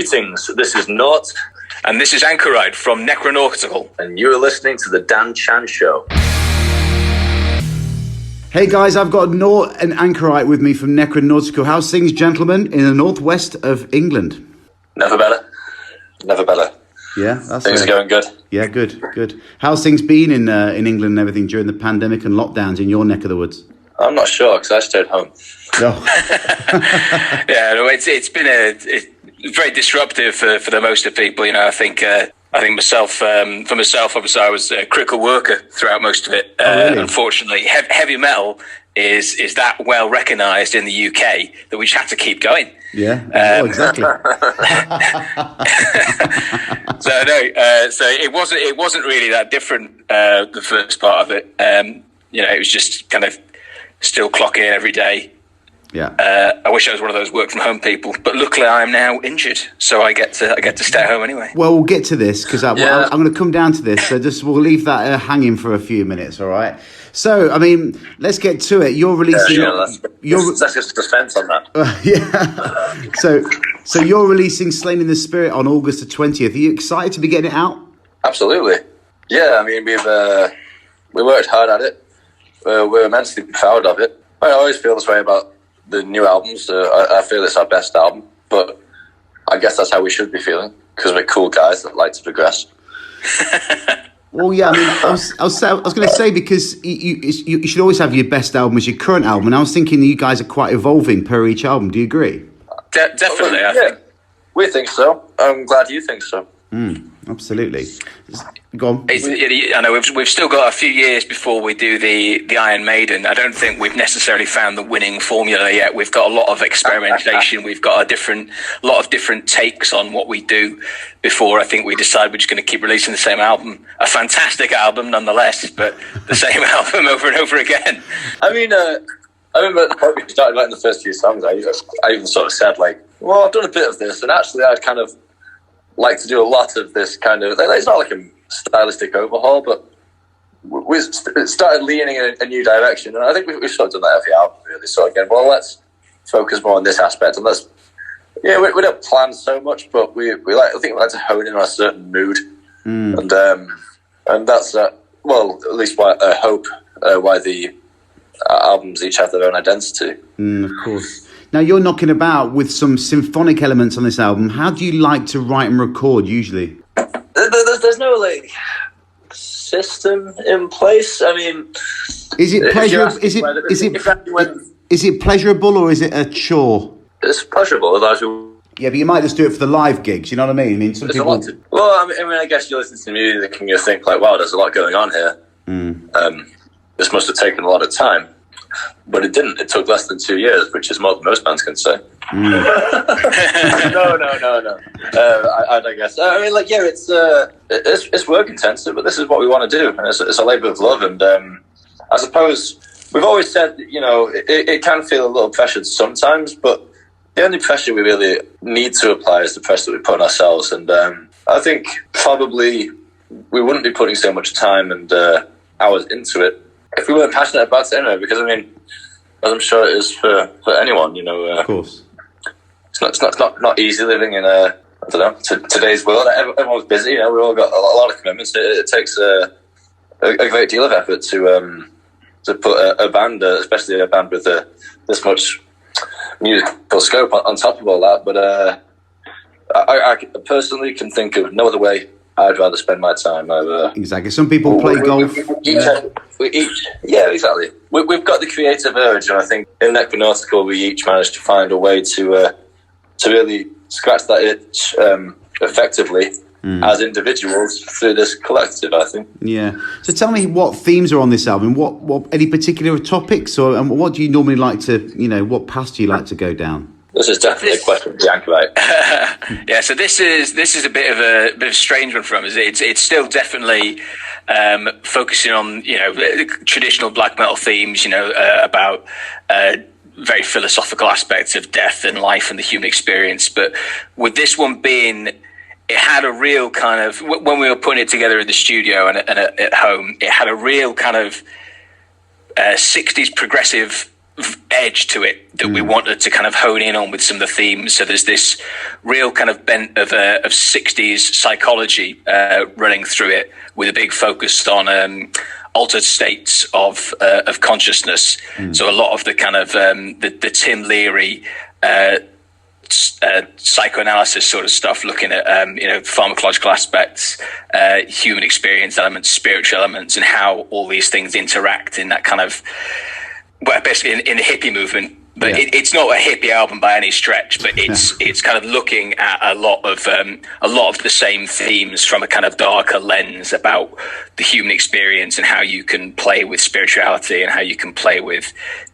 Greetings, this is Nort. And this is Anchorite from Necronautical. And you're listening to The Dan Chan Show. Hey guys, I've got Nort and Anchorite with me from Necronautical. How's things, gentlemen, in the northwest of England? Never better. Never better. Yeah, that's things are going good. Yeah, good. How's things been in England and everything during the pandemic and lockdowns in your neck of the woods? I'm not sure because I stayed home. No. Yeah, no, it's been very disruptive for the most of people. You know, I think myself, obviously, I was a critical worker throughout most of it. Really? Unfortunately, heavy metal is that well recognised in the UK that we just have to keep going. Yeah, exactly. So it wasn't really that different. The first part of it, it was just kind of still clocking in every day. Yeah. I wish I was one of those work from home people, but luckily I am now injured, so I get to stay at home anyway. Well, we'll get to this because I'm going to come down to this. So we'll leave that hanging for a few minutes. All right. So I mean, let's get to it. You're releasing. Let's just defense on that. Yeah. So you're releasing "Slain in the Spirit" on August the 20th. Are you excited to be getting it out? Absolutely. Yeah. I mean, we worked hard at it. We're immensely proud of it. I always feel this way about the new albums. I feel it's our best album, but I guess that's how we should be feeling because we're cool guys that like to progress. Well, yeah, I mean, I was going to say because you should always have your best album as your current album, and I was thinking you guys are quite evolving per each album. Do you agree? Definitely, I think. We think so. I'm glad you think so. Absolutely. Go on. I know we've still got a few years before we do the Iron Maiden. I don't think we've necessarily found the winning formula yet. We've got a lot of experimentation. We've got a lot of different takes on what we do before I think we decide we're just going to keep releasing the same album. A fantastic album nonetheless, but the same album over and over again. I mean, I remember when we started writing the first few songs, I even sort of said like, well, I've done a bit of this, and actually I'd kind of like to do a lot of this kind of, it's not like a stylistic overhaul, but we started leaning in a new direction, and I think we've sort of done that every album really. So again, well, let's focus more on this aspect, and we don't plan so much, but I think we like to hone in on a certain mood, and that's at least why I hope why the albums each have their own identity. Of course. Now, you're knocking about with some symphonic elements on this album. How do you like to write and record usually? There's no system in place. I mean, is it pleasurable? Is it pleasurable or is it a chore? It's pleasurable. Yeah, but you might just do it for the live gigs. You know what I mean? I mean, some people. I guess you listen to music and you think like, wow, there's a lot going on here. This must have taken a lot of time. But it didn't. It took less than 2 years, which is more than most bands can say. No. I guess. I mean, it's work intensive, but this is what we want to do, and it's a labour of love. And I suppose we've always said, it can feel a little pressured sometimes, but the only pressure we really need to apply is the pressure that we put on ourselves. And I think probably we wouldn't be putting so much time and hours into it if we weren't passionate about it anyway, because I mean, as I'm sure it is for anyone, of course, it's not easy living in today's world. Everyone's busy. We've all got a lot of commitments. It takes a great deal of effort to put a band, especially a band with this much musical scope on top of all that. But I personally can think of no other way I'd rather spend my time. Exactly. Some people play golf. Yeah, exactly. We've got the creative urge, and I think in Necronautical we each managed to find a way to really scratch that itch effectively as individuals through this collective, I think. Yeah. So tell me what themes are on this album. What any particular topics, and what do you normally like to, what path do you like to go down? This is definitely a question for Anchorite. Yeah, so this is a bit of a strange one from us. It's still definitely focusing on traditional black metal themes, about very philosophical aspects of death and life and the human experience. But with this one being, it had a real kind of, when we were putting it together in the studio and at home, it had a real kind of 60s progressive edge to it that we wanted to kind of hone in on with some of the themes. So there's this real kind of bent of 60s psychology running through it, with a big focus on altered states of consciousness. So a lot of the kind of the Tim Leary psychoanalysis sort of stuff, looking at pharmacological aspects, human experience elements, spiritual elements, and how all these things interact in that kind of, well, basically in the hippie movement. But it's not a hippie album by any stretch, but it's kind of looking at a lot of the same themes from a kind of darker lens about the human experience and how you can play with spirituality and how you can play with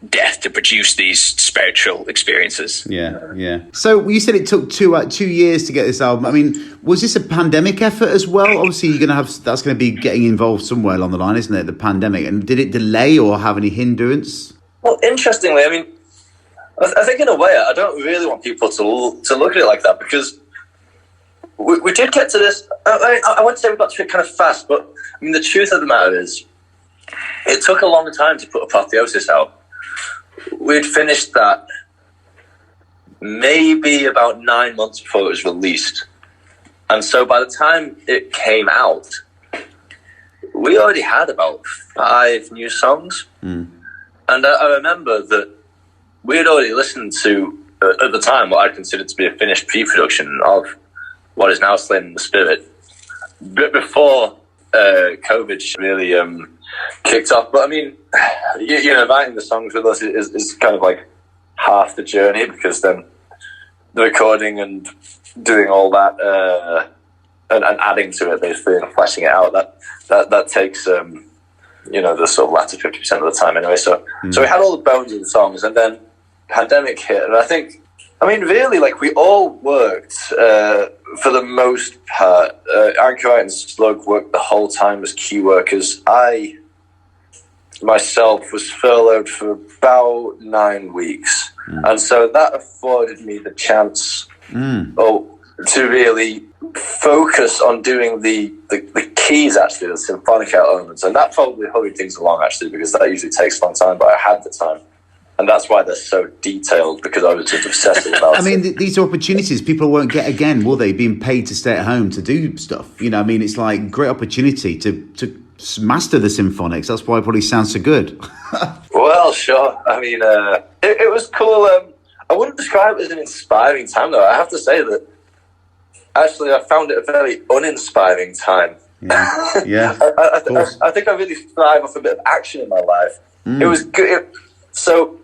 death to produce these spiritual experiences. Yeah. So you said it took 2 years to get this album. I mean, was this a pandemic effort as well? Obviously, that's going to be getting involved somewhere along the line, isn't it? The pandemic, and did it delay or have any hindrance? Well, interestingly, I mean, I think in a way, I don't really want people to look at it like that, because we did get to this. I wouldn't say we got to it kind of fast, but I mean, the truth of the matter is, it took a long time to put Apotheosis out. We'd finished that maybe about 9 months before it was released. And so by the time it came out, we already had about 5 new songs. And I remember that we had already listened to, at the time, what I considered to be a finished pre-production of what is now Slain in the Spirit, but before COVID really kicked off. But I mean, writing the songs with us is kind of like half the journey, because then the recording and doing all that and adding to it, basically, and fleshing it out, that takes the sort of latter 50% of the time anyway. So we had all the bones of the songs, and then pandemic hit, and I think, I mean, really, like, we all worked for the most part. Anchorite and Slug worked the whole time as key workers. I myself was furloughed for about 9 weeks, and so that afforded me the chance to really focus on doing the keys, actually, the symphonic elements, and that probably hurried things along, actually, because that usually takes a long time, but I had the time. And that's why they're so detailed, because I was just obsessive about it. I mean, these are opportunities people won't get again, will they? Being paid to stay at home to do stuff. I mean, it's like great opportunity to master the symphonics. That's why it probably sounds so good. Well, sure. I mean, it was cool. I wouldn't describe it as an inspiring time, though. I have to say that, actually, I found it a very uninspiring time. Yeah. I think I really thrive off a bit of action in my life. It was good. So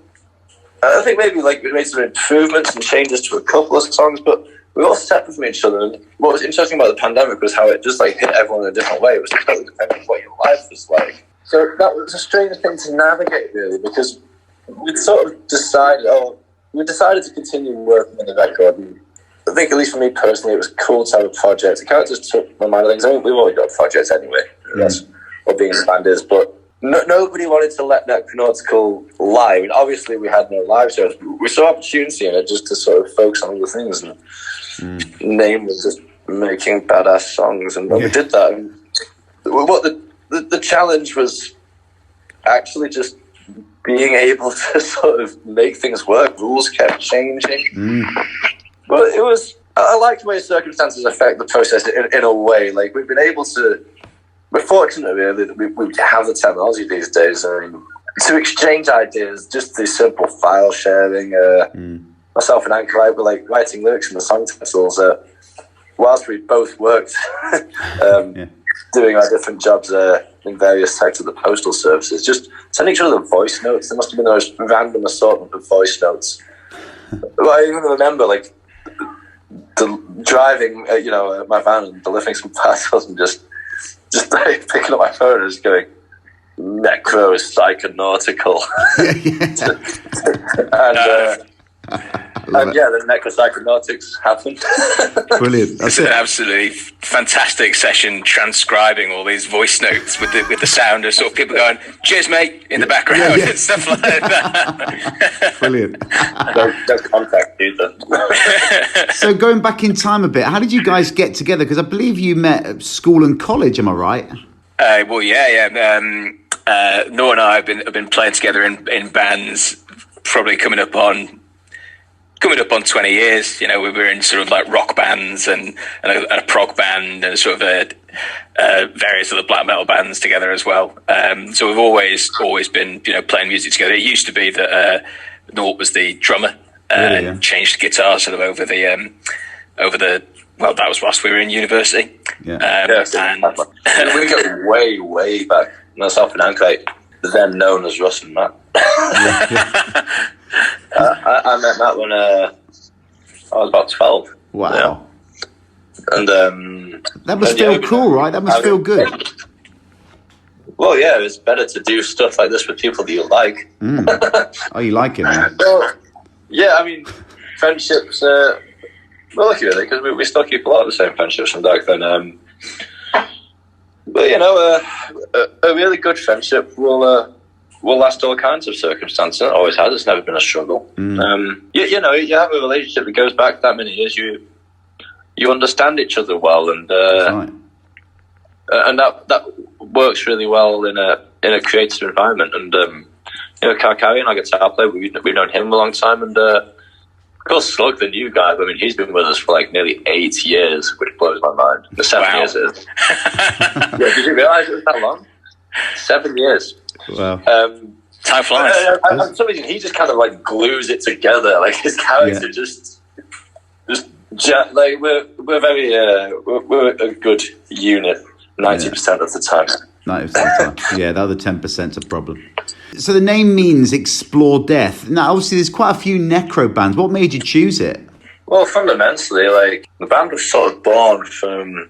I think maybe we made some improvements and changes to a couple of songs, but we were all separate from each other. And what was interesting about the pandemic was how it just hit everyone in a different way. It was totally dependent on what your life was like. So that was a strange thing to navigate, really, because we'd sort of decided to continue working on the record. And I think, at least for me personally, it was cool to have a project. It kind of just took my mind of things. I mean, we've already got a project anyway. That's what being a band is, but nobody wanted to let Necronautical lie. I mean, obviously, we had no live shows. We saw opportunity in it just to sort of focus on other things, and namely just making badass songs. And we did that. And what the challenge was actually just being able to sort of make things work. Rules kept changing. But it was, I liked the way circumstances affect the process in a way. Like, we've been able to, we're fortunate, really, that we have the technology these days, and to exchange ideas, just through simple file sharing. Myself and Anchorite were writing lyrics in the song titles whilst we both worked doing our different jobs in various sectors of the postal services, just sending each other voice notes. There must have been the most random assortment of voice notes. I even remember driving my van and delivering some parcels, and just picking up my phone and just going, Necro is psychonautical. And the Necropsychonautics happened. Brilliant. It's an absolutely fantastic session, transcribing all these voice notes with the sound of sort of people going, cheers, mate, in the background and stuff like that. Brilliant. Don't contact either. So going back in time a bit, how did you guys get together? Because I believe you met at school and college, am I right? Noah and I have been playing together in bands probably coming up on 20 years. You know, we were in sort of like rock bands and a prog band and sort of various other black metal bands together as well. So we've always been, you know, playing music together. It used to be that Nort was the drummer and changed guitar sort of over the well, that was whilst we were in university. And we go way back. Myself and Ankrite, then known as Russ and Matt. I met Matt when I was about 12. Wow. Yeah. And that must feel cool, right? That must feel good. Well, yeah, it's better to do stuff like this with people that you like. Oh, you like it, man? Well, yeah, I mean, friendships, we're lucky with it because we still keep a lot of the same friendships from back then. But, you know, a really good friendship will last all kinds of circumstances. It always has. It's never been a struggle. You know, you have a relationship that goes back that many years. You understand each other well, and and that works really well in a creative environment. And you know, Carcarian, our guitar player, we've known him a long time, and of course Slug, the new guy. I mean, he's been with us for like nearly 8 years, which blows my mind. 7 years it is. Yeah, did you realise it was that long? 7 years. Wow. Time flies. For some reason, he just kind of like glues it together. Like his character just like we're very we're a good unit 90% of the time. 90% of the time. Yeah, the other 10%'s a problem. So the name means explore death. Now, obviously, there's quite a few necro bands. What made you choose it? Well, fundamentally, like the band was sort of born from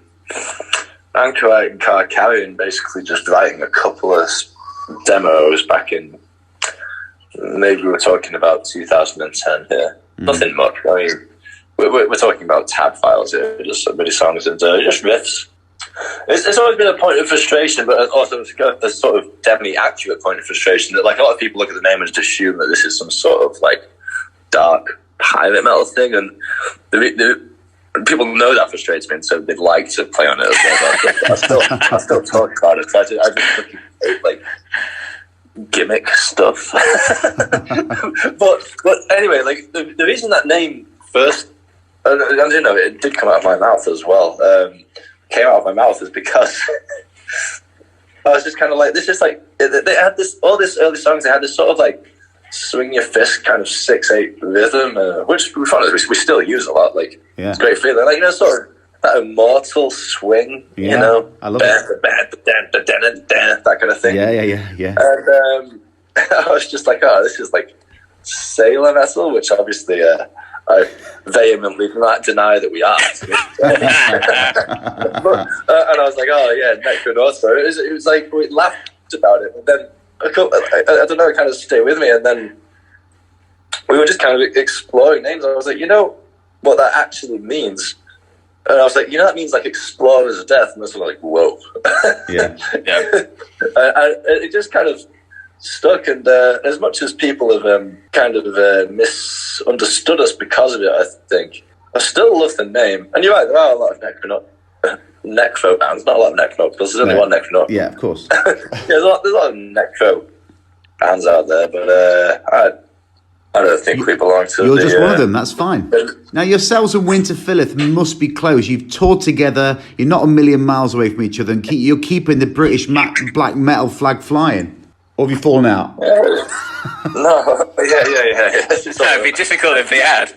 Anchorite and Carcarian basically just writing a couple of demos back in, maybe we're talking about 2010 here. Nothing much. I mean, we're talking about tab files here, just some MIDI songs and just riffs. It's always been a point of frustration, but also a sort of definitely accurate point of frustration that like a lot of people look at the name and just assume that this is some sort of like dark pirate metal thing, and the people know that frustrates me, and so they'd like to play on it as well. But I still talk about it. So I just look at like gimmick stuff. but anyway, like the reason that name first, and you know, it did come out of my mouth as well. Came out of my mouth is because I was just kind of like, this is like they had this all these early songs. They had this sort of like swing your fist kind of 6/8 rhythm, which we still use a lot. Like it's great feeling, like, you know, sort of that immortal swing. You know, I love it. That kind of thing. Yeah. And I was just like, oh, this is like sailor metal, which obviously I vehemently deny that we are. But, and I was like, oh yeah, Necronautical. It was like, we laughed about it, and then I don't know, it kind of stayed with me, and then we were just kind of exploring names. I was like, you know what that actually means? And I was like, you know, that means like explorers of death. And I was like, whoa. Yeah. It just kind of stuck, and as much as people have kind of misunderstood us because of it, I think I still love the name. And you're right, there are a lot of necro bands, not a lot of necro, because there's only one necro. Yeah, of course. There's a lot of necro bands out there, but I don't think we belong to. You're just one of them. That's fine. Now, yourselves and Winter Phillip must be close. You've toured together. You're not a million miles away from each other, and you're keeping the British black metal flag flying. Or have you fallen out? No, yeah. It'd be difficult if they had.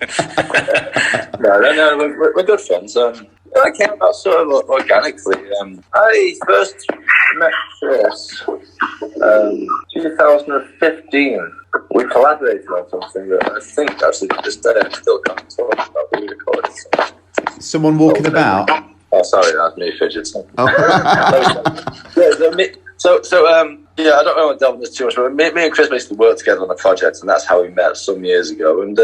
No, we're good friends. It came about sort of organically. I first met Chris 2015. We collaborated on something that I think actually to this day I still can't talk about, but we recorded something. Someone walking about? Oh, sorry, that's me fidgeting. Oh. Yeah, I don't want to delve into this too much, but me and Chris basically worked together on a project, and that's how we met some years ago. And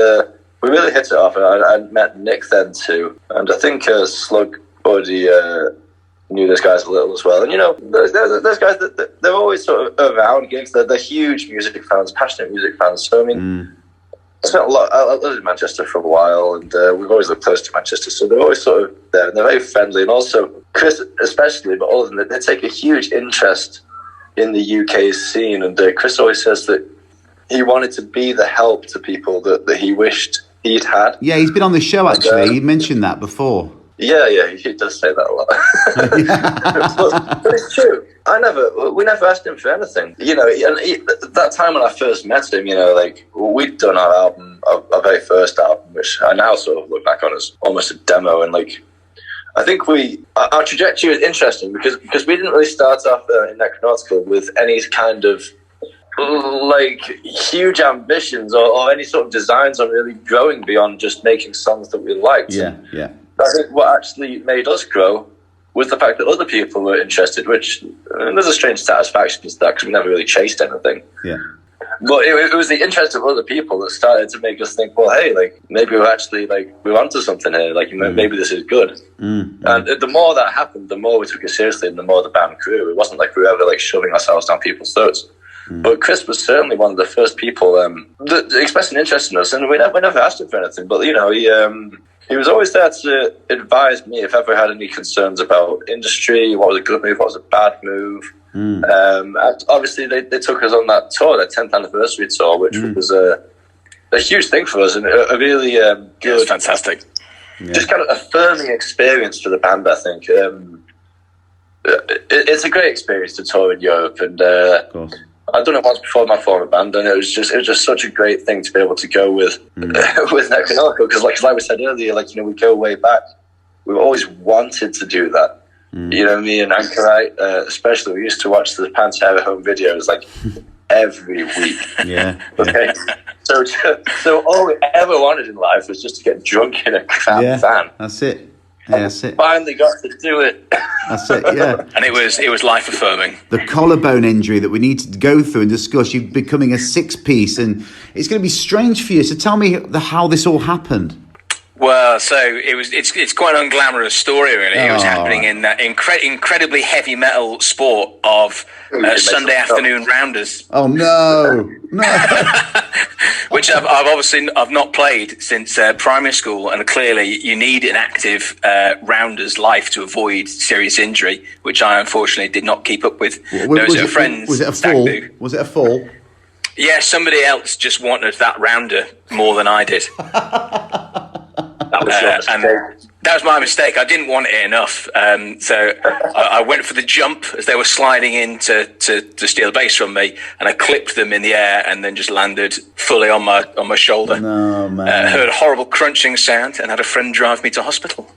we really hit it off. And I met Nick then too, and I think Slug already knew those guys a little as well. And you know, those guys, they're always sort of around gigs. They're huge music fans, passionate music fans. So I mean, I spent a lot. I lived in Manchester for a while, and we've always lived close to Manchester, so they're always sort of there, and they're very friendly. And also Chris, especially, but all of them, they take a huge interest in the UK scene. And Chris always says that he wanted to be the help to people that he wished he'd had. Yeah, he's been on the show, actually. He mentioned that before. Yeah, he does say that a lot. But it's true. We never asked him for anything. You know, and that time when I first met him, you know, like, we'd done our album, our very first album, which I now sort of look back on as almost a demo. And, like, I think our trajectory was interesting because we didn't really start off in Necronautical with any kind of, like, huge ambitions or any sort of designs on really growing beyond just making songs that we liked. Yeah. I think what actually made us grow was the fact that other people were interested, which there's a strange satisfaction to that because we never really chased anything. Yeah. But it was the interest of other people that started to make us think, well, hey, like, maybe we're actually, like, we're onto something here. Like, maybe this is good. And the more that happened, the more we took it seriously and the more the band grew. It wasn't like we were ever, like, shoving ourselves down people's throats. But Chris was certainly one of the first people that expressed an interest in us, and we never asked him for anything. But, you know, he was always there to advise me if I ever had any concerns about industry, what was a good move, what was a bad move. Obviously, they took us on that tour, that 10th anniversary tour, which was a huge thing for us and a really good, it was fantastic, just kind of affirming experience for the band. I think it's a great experience to tour in Europe, and I'd done it once before with my former band, and it was just such a great thing to be able to go with with Necronautical, because like we said earlier, like, you know, we go way back. We've always wanted to do that. You know, me and Anchorite, especially, we used to watch the Pantera home videos like every week. Yeah. Okay. So all we ever wanted in life was just to get drunk in a van. That's it. Yeah, that's it. Finally got to do it. That's it, yeah. And it was life affirming. The collarbone injury that we need to go through and discuss, you becoming a six-piece, and it's going to be strange for you. So tell me how this all happened. Well, so it's quite an unglamorous story, really. It was happening in that incredibly heavy metal sport of Sunday afternoon rounders. Oh no! Which I've not played since primary school, and clearly you need an active rounders life to avoid serious injury, which I unfortunately did not keep up with. Was it a fall? Was it a fall? Yeah, somebody else just wanted that rounder more than I did. That was your mistake. And that was my mistake. I didn't want it enough, so I went for the jump as they were sliding in to steal the bass from me, and I clipped them in the air and then just landed fully on my shoulder. No, man. Heard a horrible crunching sound and had a friend drive me to hospital.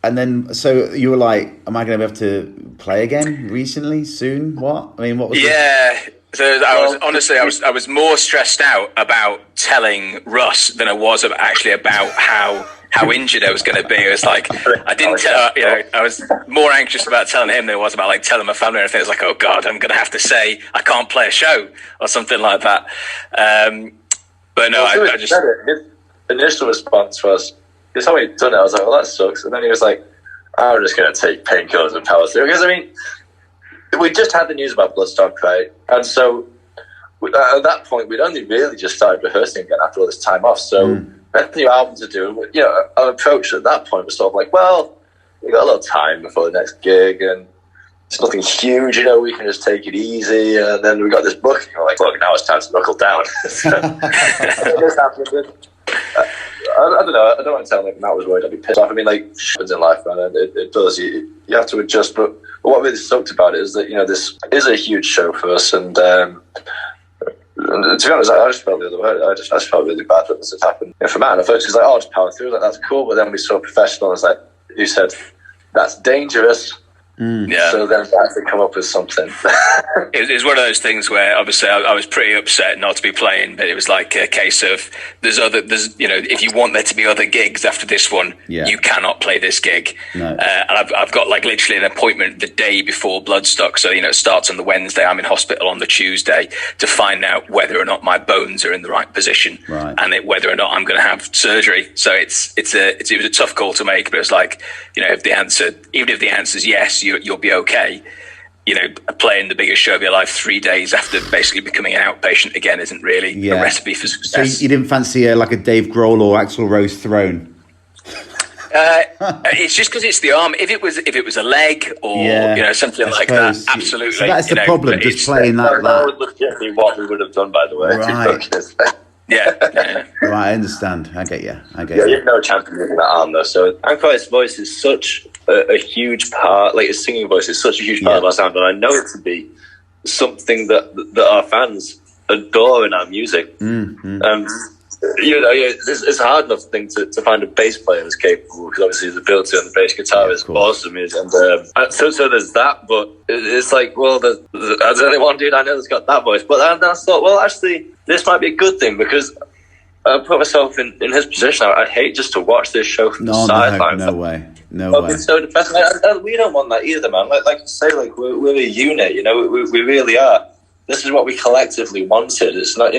And then, so you were like, "Am I going to be able to play again recently, soon? What? I mean, what was?" Yeah. So I was more stressed out about telling Russ than I was actually about how injured I was going to be. It was like, I didn't tell, I was more anxious about telling him than I was about, like, telling my family or anything. It was like, oh God, I'm going to have to say I can't play a show or something like that. But no, I just... His initial response was, because how he'd done it, I was like, well, that sucks. And then he was like, I'm just going to take painkillers and power through. Because, I mean, we just had the news about Bloodstock, right? And so at that point, we'd only really just started rehearsing again after all this time off. So we had a new album to do. You know, our approach at that point was sort of like, well, we got a little time before the next gig, and it's nothing huge, you know, we can just take it easy. And then we got this book, and we're like, look, now it's time to knuckle down. So, this happened. I don't know. I don't want to tell him Matt was worried I'd be pissed off. I mean, like, happens in life, man. It does. You have to adjust. But what really sucked about it is that, you know, this is a huge show for us. And to be honest, I just felt the other way. I just felt really bad that this had happened. And for Matt, at first he's like, oh, I'll just power through. Like, that's cool. But then we saw professional. And it's like, you said, that's dangerous. Yeah. So then we had to come up with something. It was one of those things where obviously I was pretty upset not to be playing, but it was like a case of there's you know, if you want there to be other gigs after this one, you cannot play this gig. No. And I've got like literally an appointment the day before Bloodstock, so you know it starts on the Wednesday. I'm in hospital on the Tuesday to find out whether or not my bones are in the right position, and whether or not I'm going to have surgery. So it was a tough call to make, but it was like, you know, even if the answer is yes, you'll be okay. You know, playing the biggest show of your life 3 days after basically becoming an outpatient again isn't really a recipe for success. So you didn't fancy like a Dave Grohl or Axl Rose throne? It's just because it's the arm. If it was a leg or something like that, absolutely. So that's the problem. Just playing that. That would legitimately what we would have done, by the way. Right. Yeah. Right, I understand. I get you. You have no chance of moving that arm though. So Anchorite's voice is such a huge part. Like his singing voice is such a huge part of our sound, and I know it to be something that our fans adore in our music. It's a hard enough thing to find a bass player that's capable, because obviously the ability on the bass guitar is awesome. And so there's that, but it's like, well, there's only one dude I know that's got that voice. But then I thought, well, actually, this might be a good thing, because I put myself in his position. I'd hate just to watch this show from the sidelines. No way. It's so depressing. And we don't want that either, man. Like you say, like we're a unit. We really are. This is what we collectively wanted. It's not,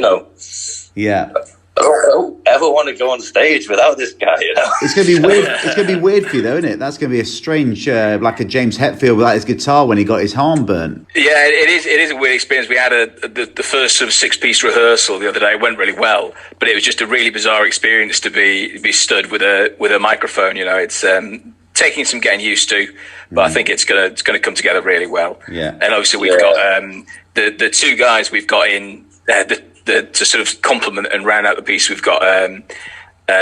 Yeah. I don't ever want to go on stage without this guy, It's going to be weird. It's going to be weird for you, though, isn't it? That's going to be a strange, like a James Hetfield without his guitar when he got his arm burnt. Yeah, it is. It is a weird experience. We had the first sort of 6-piece rehearsal the other day. It went really well, but it was just a really bizarre experience to be stood with a microphone. It's taking some getting used to, but I think it's gonna come together really well. Yeah, and obviously we've got the two guys we've got in to sort of complement and round out the piece. We've got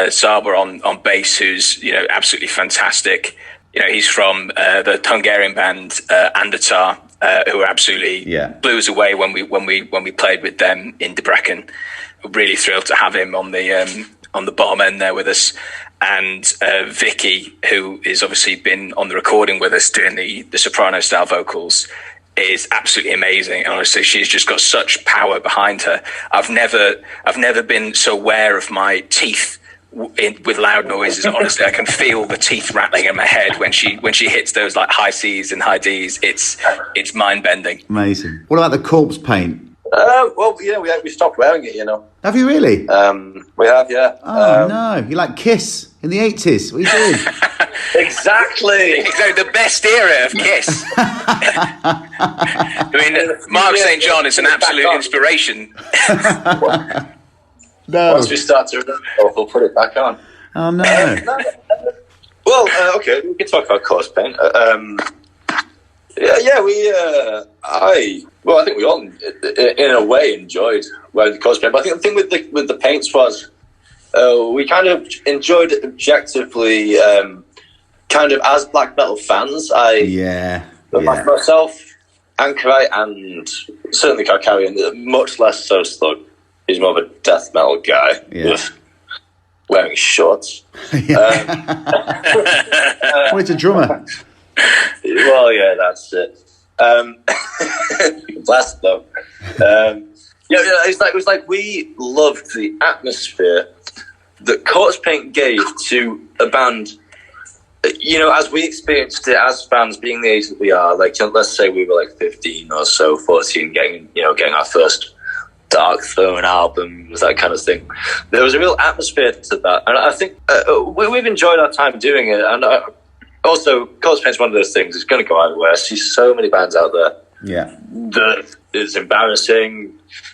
Saba on bass, who's absolutely fantastic. He's from the Hungarian band Andertar, who absolutely blew us away when we played with them in Debrecen. Really thrilled to have him on the bottom end there with us. And Vicky, who is obviously been on the recording with us doing the soprano style vocals, is absolutely amazing. And honestly, she's just got such power behind her. I've never been so aware of my teeth with loud noises. Honestly, I can feel the teeth rattling in my head when she hits those like high C's and high D's. It's mind bending. Amazing. What about the corpse paint? We stopped wearing it. Have you really? We have, yeah. Oh no! You like Kiss in the 80s? What are you doing? Exactly. The best era of Kiss. I mean, Mark St. John is an absolute inspiration. No. Once we start to remember, we'll put it back on. Oh no. Well, okay, we can talk about corpse paint. I think we all, in a way, enjoyed wearing the corpse paint. But I think the thing with the paints was we kind of enjoyed it objectively, kind of as black metal fans. Myself, Anchorite, and certainly Carcarian, much less so Slug. He's more of a death metal guy with wearing shorts. It's a drummer. Well, yeah, that's it. Blast though. It was like we loved the atmosphere that corpse paint gave to a band. As we experienced it as fans, being the age that we are, like let's say we were like 15 or so, 14, getting our first Dark Throne albums, that kind of thing. There was a real atmosphere to that, and I think we've enjoyed our time doing it. And also, corpse paint's one of those things. It's going to go either way. I see so many bands out there. Yeah, that is embarrassing.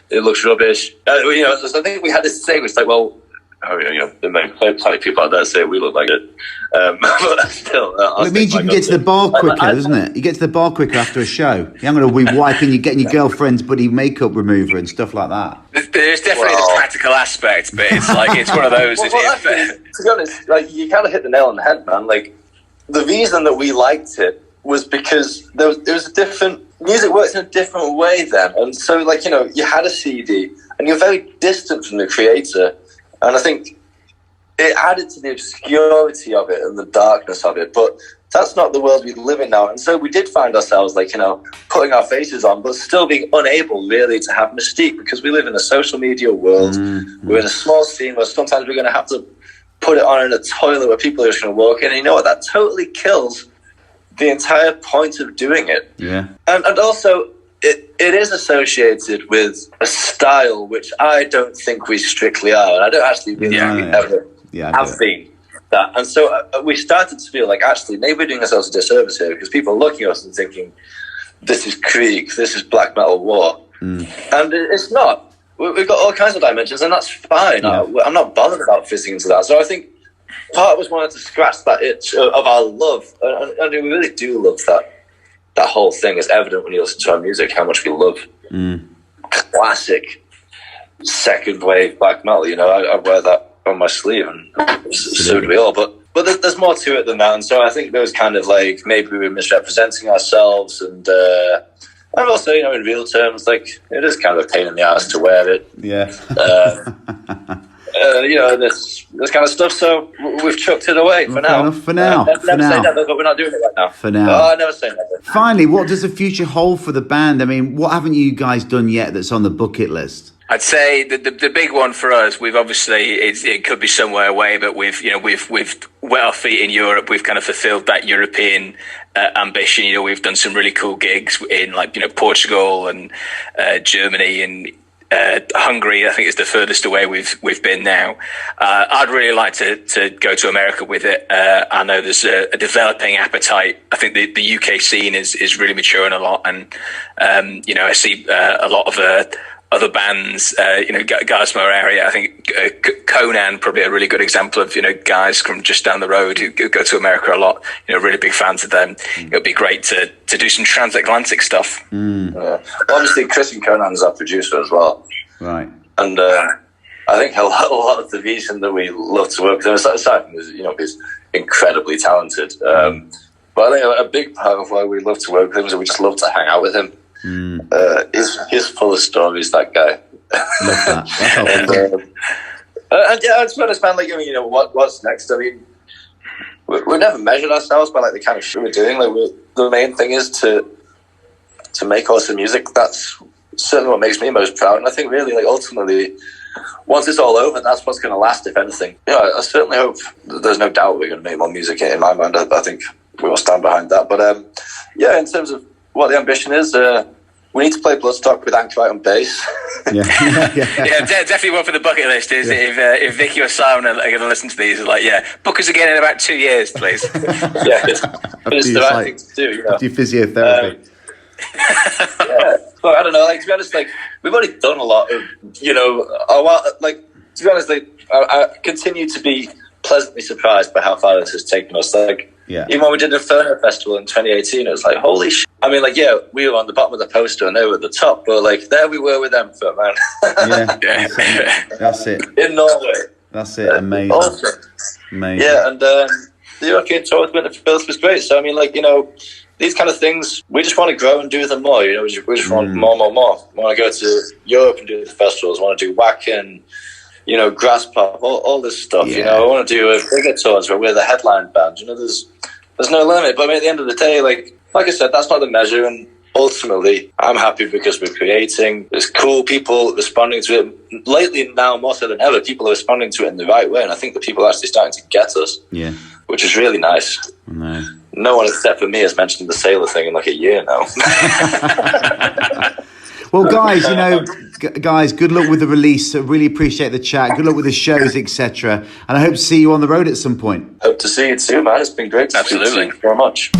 It looks rubbish. So I think we had this thing. It's like, well, there may be plenty of people out there that say we look like it. But still, it means you can get to the bar quicker, doesn't it? You get to the bar quicker after a show. You're not going to be wiping, you're getting your girlfriend's buddy makeup remover and stuff like that. There's definitely the practical aspect, but it's one of those. To be honest, like you kind of hit the nail on the head, man. Like the reason that we liked it was because there was a different music works in a different way then, and so you had a CD and you're very distant from the creator. And I think it added to the obscurity of it and the darkness of it. But that's not the world we live in now. And so we did find ourselves, putting our faces on, but still being unable really to have mystique, because we live in a social media world. Mm-hmm. We're in a small scene where sometimes we're going to have to put it on in a toilet where people are just going to walk in. And you know what? That totally kills the entire point of doing it. Yeah. And also, it is associated with a style which I don't think we strictly are, and I don't actually really ever have been that. And so we started to feel like actually maybe we're doing ourselves a disservice here, because people are looking at us and thinking, this is Krieg, this is black metal war. And it's not. We've got all kinds of dimensions, and that's fine. Yeah. I'm not bothered about fitting into that. So I think part of us wanted to scratch that itch of our love, and we really do love that whole thing. It's evident when you listen to our music how much we love classic second wave black metal. You know, I wear that on my sleeve, and so do we all. But there's more to it than that, and so I think there was kind of like maybe we were misrepresenting ourselves, and also, you know, in real terms, like it is kind of a pain in the ass to wear it. Yeah. You know, this kind of stuff. So we've chucked it away for now. For now. Never say never, but we're not doing it right now. For now. Oh, I never say never. Finally, what does the future hold for the band? I mean, what haven't you guys done yet that's on the bucket list? I'd say the big one for us, we've obviously it could be somewhere away, but we've wet our feet in Europe. We've kind of fulfilled that European ambition. You know, we've done some really cool gigs in like, you know, Portugal and Germany and Hungary. I think is the furthest away we've been now. I'd really like to go to America with it. I know there's a developing appetite. I think the UK scene is really maturing a lot, and you know, I see a lot of other bands, you know, guys from our area. I think Conan probably a really good example of, you know, guys from just down the road who go to America a lot. You know, really big fans of them. It would be great to do some transatlantic stuff. Obviously, Chris and Conan's our producer as well, right? And I think a lot of the reason that we love to work with him, aside from his, you know, he's incredibly talented. But I think a big part of why we love to work with him is that we just love to hang out with him. He's full of stories, that guy. Love that. And yeah, to be honest, man, like, I mean, you know, what's next? I mean, we've never measured ourselves by like the kind of shit we're doing. Like, the main thing is to make awesome music. That's certainly what makes me most proud. And I think really, like, ultimately, once it's all over, that's what's going to last, if anything. Yeah, I certainly hope. There's no doubt we're going to make more music. In my mind, I think we will stand behind that. But yeah, in terms of what the ambition is, we need to play Bloodstock with Anchorite on bass. Yeah, definitely one for the bucket list. Is if Vicky or Simon are going to listen to these, like, yeah, book us again in about 2 years, please. Yeah, it's the right thing to do. You know? Do physiotherapy. Yeah, but I don't know. Like, to be honest, like, we've already done a lot of, you know, like, to be honest, like, I continue to be pleasantly surprised by how far this has taken us. Like, even when we did the Inferno Festival in 2018, it was like, holy shit. I mean, like, yeah, we were on the bottom of the poster and they were at the top, but like, there we were with them for, man. That's it. In Norway. That's it. Amazing. Awesome. Amazing. Yeah, and the European tour with Winter Filth was great. So, I mean, like, you know, these kind of things, we just want to grow and do them more. You know, we just want more. We want to go to Europe and do the festivals. We want to do Wacken, you know, Grass Pop, all this stuff. You know, I want to do bigger tours where we're the headline band. You know, there's no limit. But I mean, at the end of the day, like I said, that's not the measure. And ultimately, I'm happy because we're creating. There's cool people responding to it. Lately, now more so than ever, people are responding to it in the right way. And I think that people are actually starting to get us, which is really nice. No one except for me has mentioned the Sailor thing in like a year now. Well, guys, you know, good luck with the release. I really appreciate the chat. Good luck with the shows, etc. And I hope to see you on the road at some point. Hope to see you too, man. It's been great to see you. Thank you very much.